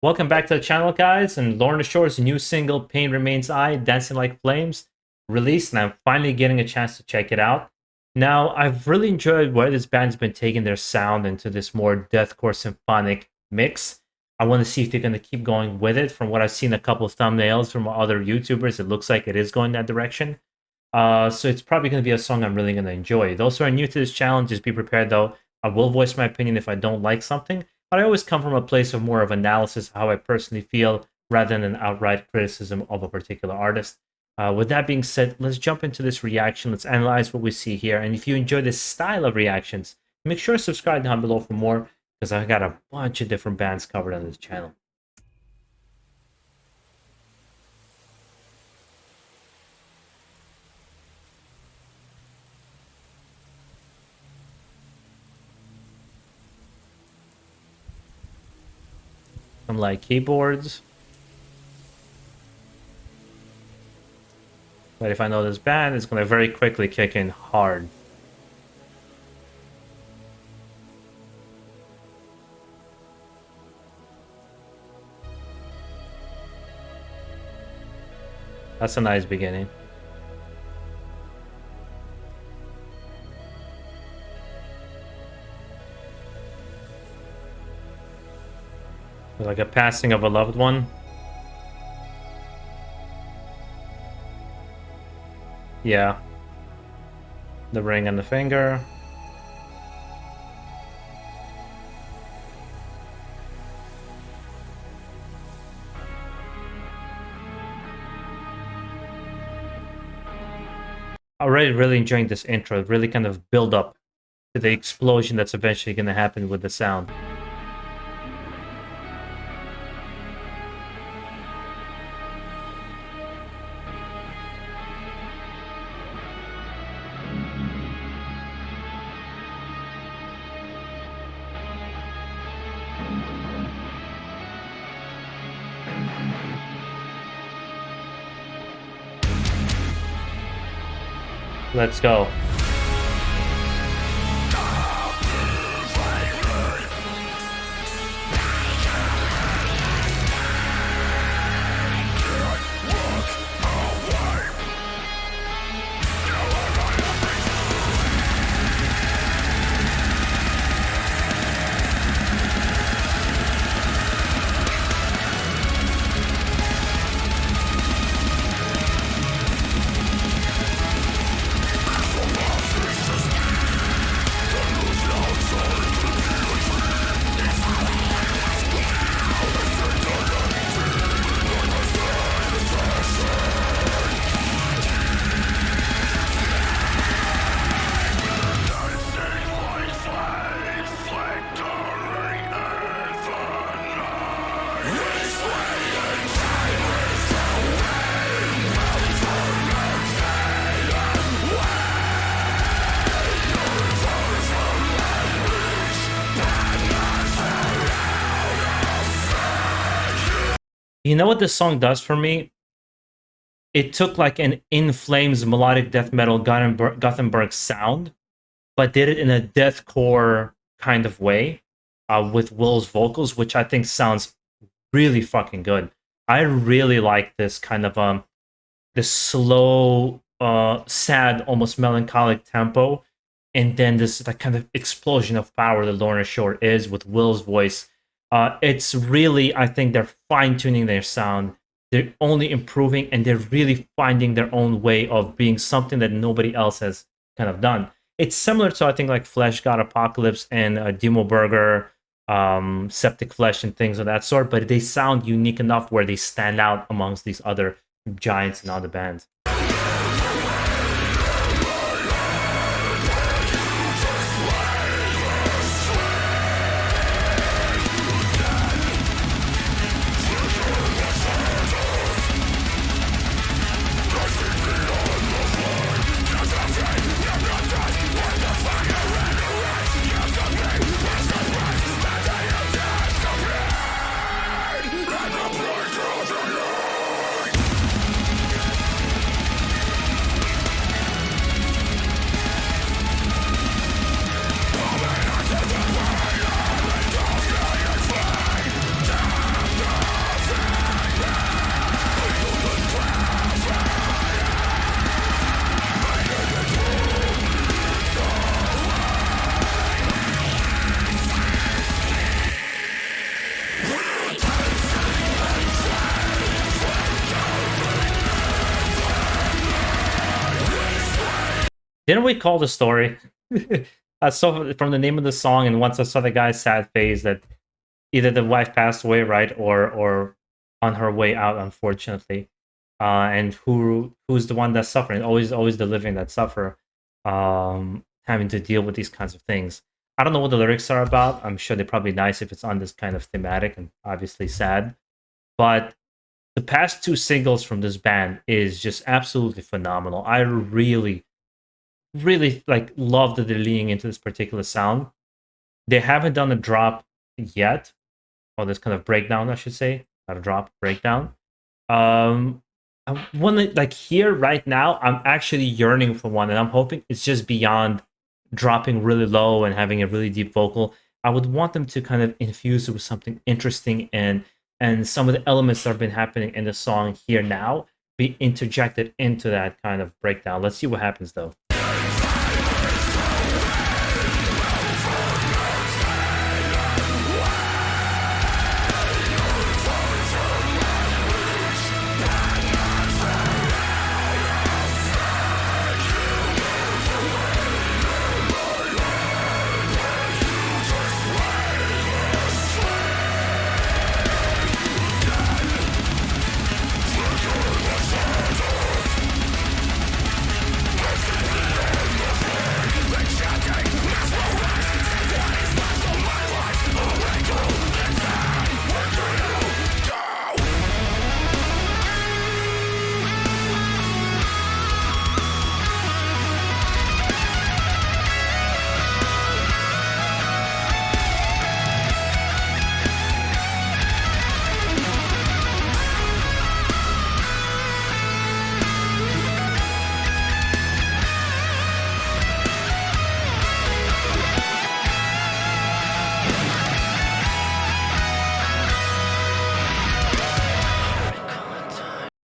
Welcome back to the channel, guys, and Lorna Shore's new single, Pain Remains I, Dancing Like Flames, released, and I'm finally getting a chance to check it out. Now, I've really enjoyed where this band's been taking their sound into this more deathcore symphonic mix. I want to see if they're going to keep going with it. From what I've seen a couple of thumbnails from other YouTubers, it looks like it is going that direction. So it's probably going to be a song I'm really going to enjoy. Those who are new to this channel, just be prepared though. I will voice my opinion if I don't like something, but I always come from a place of more of analysis of how I personally feel rather than an outright criticism of a particular artist. With that being said, let's jump into this reaction. Let's analyze what we see here. And if you enjoy this style of reactions, make sure to subscribe down below for more, because I got a bunch of different bands covered on this channel. Some like keyboards. But if I know this band, it's going to very quickly kick in hard. That's a nice beginning. Like a passing of a loved one. Yeah. The ring and the finger. Already really enjoying this intro. It really kind of build up to the explosion that's eventually going to happen with the sound. Let's go. You know what this song does for me? It took like an In Flames melodic death metal Gothenburg sound, but did it in a deathcore kind of way with Will's vocals, which I think sounds really fucking good. I really like this kind of this slow, sad, almost melancholic tempo, and then this that kind of explosion of power that Lorna Shore is with Will's voice. It's really, I think they're fine-tuning their sound. They're only improving, and they're really finding their own way of being something that nobody else has kind of done. It's similar to, I think, like Flesh God Apocalypse and Demo Burger, Septic Flesh, and things of that sort, but they sound unique enough where they stand out amongst these other giants and other bands. Didn't we call the story? I saw from the name of the song, and once I saw the guy's sad face that either the wife passed away, right, or on her way out, unfortunately. And who's the one that's suffering? Always the living that suffer, having to deal with these kinds of things. I don't know what the lyrics are about. I'm sure they're probably nice if it's on this kind of thematic and obviously sad. But the past two singles from this band is just absolutely phenomenal. I really like love that they're leaning into this particular sound. They haven't done a drop yet, or this kind of breakdown, I should say, not a drop, breakdown. I want to like here right now. I'm actually yearning for one, and I'm hoping it's just beyond dropping really low and having a really deep vocal. I would want them to kind of infuse it with something interesting, and some of the elements that have been happening in the song here now be interjected into that kind of breakdown. Let's see what happens though.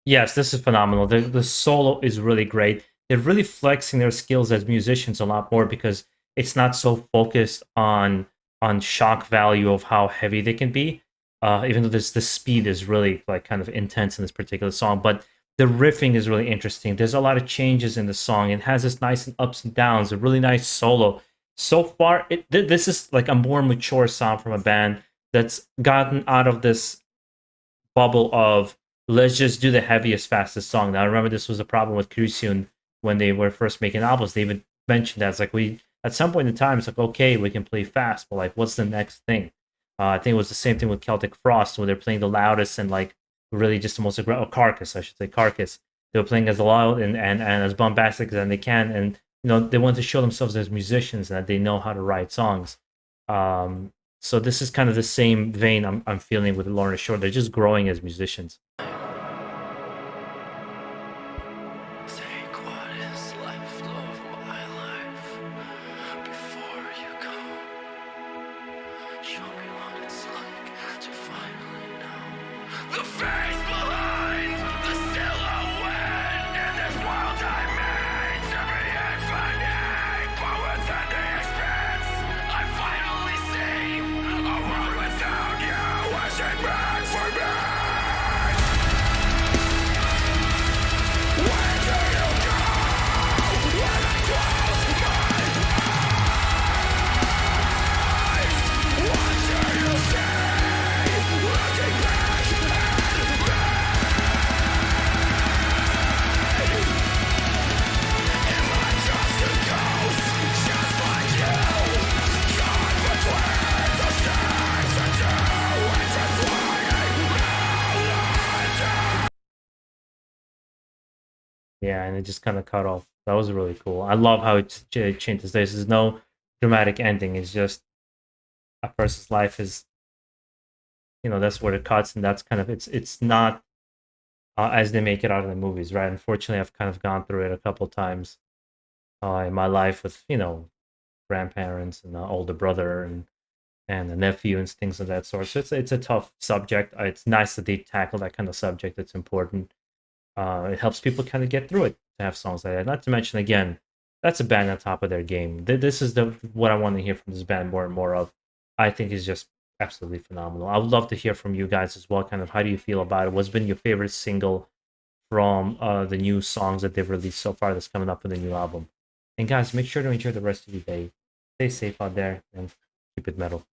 Yes, this is phenomenal. The solo is really great. They're really flexing their skills as musicians a lot more because it's not so focused on shock value of how heavy they can be. Even though the speed is really like kind of intense in this particular song, but the riffing is really interesting. There's a lot of changes in the song. It has this nice and ups and downs. A really nice solo. So far, this is like a more mature sound from a band that's gotten out of this bubble of let's just do the heaviest, fastest song. Now, I remember this was a problem with Crucian when they were first making albums. They even mentioned that it's like we at some point in time it's like okay we can play fast, but like what's the next thing? I think it was the same thing with Celtic Frost where they're playing the loudest and like really just the most aggressive. Carcass, I should say Carcass. They were playing as loud and as bombastic as they can, and you know they want to show themselves as musicians and that they know how to write songs. Um, so this is kind of the same vein I'm feeling with Lorna Shore. They're just growing as musicians. Take what is left of my life before you go. Show me what it's like to finally know the face behind the silhouette in this world I made to be infinite, but within the expanse I finally see a world without you. Is it meant for me? Where do you go when I close my eyes? What do you see? Looking back at me. Am I just a ghost, just like you? Caught between the stars and you, intertwining now. Yeah, and it just kind of cut off. That was really cool. I love how it changes. There's no dramatic ending. It's just a person's life is, you know, that's where it cuts, and that's kind of it's not as they make it out in the movies, right? Unfortunately, I've kind of gone through it a couple times in my life with you know grandparents and older brother and a nephew and things of that sort. So it's a tough subject. It's nice that they tackle that kind of subject. It's important. It helps people kind of get through it to have songs like that. Not to mention, again, that's a band on top of their game. This is the what I want to hear from this band more and more of. I think is just absolutely phenomenal. I would love to hear from you guys as well. Kind of how do you feel about it? What's been your favorite single from the new songs that they've released so far that's coming up in the new album? And guys, make sure to enjoy the rest of your day. Stay safe out there and keep it metal.